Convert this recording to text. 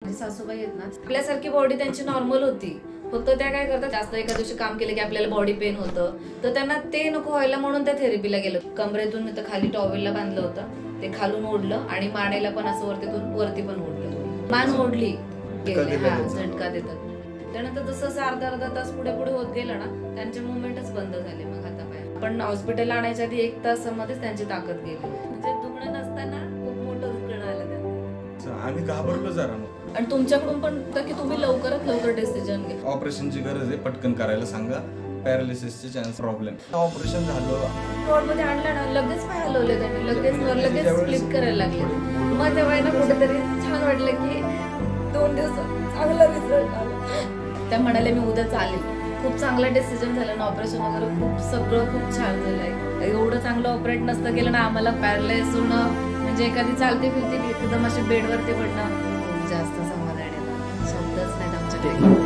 माझी सासूबाई आहेत ना, आपल्यासारखी बॉडी त्यांची नॉर्मल होती, फक्त त्या काय करतात जास्त एका दिवशी काम केलं की आपल्याला बॉडी पेन होतं, तर त्यांना ते नको व्हायला म्हणून त्या थेरपीला गेलं. कमरेतून तर खाली टॉवेलला बांधलं होतं, ते खालून ओढलं आणि मानेला पण असं वरती पण ओढलं, मान ओढली झटका देतात. त्यानंतर जसं अर्धा तास पुढे होत गेलं ना, त्यांचे मुवमेंटच बंद झाले. मग हातापाय पण हॉस्पिटलला आणायच्या आधी 1 तासामध्येच त्यांची ताकद गेली. म्हणजे दुखणं नसताना खूप मोठं दुखणं आलं त्यांना. आम्ही घाबरलो जरा. आणि तुमच्याकडून पण तर की तुम्ही लवकरात लवकर डिसिजन घ्या. ऑपरेशनची गरज आहे, पटकन करायला सांगा. पॅरालिसिसचे चान्स प्रॉब्लेम. ऑपरेशन झालं, कोर्टमध्ये आणलं ना, लगेच पाय हलवले त्यांनी, लगेच स्प्लिट करायला लागले. मग तेव्हा ना कुठेतरी छान वाटलं की 2 दिवसात चांगला रिझल्ट आला. त्या म्हणाले मी उद्या चालेल. खूप चांगला डिसिजन झालं ना, ऑपरेशन वगैरे सगळं खूप छान झालंय. एवढं चांगलं ऑपरेट नसतं केलं ना, आम्हाला पॅरालाइज होणं म्हणजे एखादी चालते फिरते एकदम अशी बेडवरती पडणं खूप जास्त समाधान आहे. शब्दच नाहीत आमच्याकडे.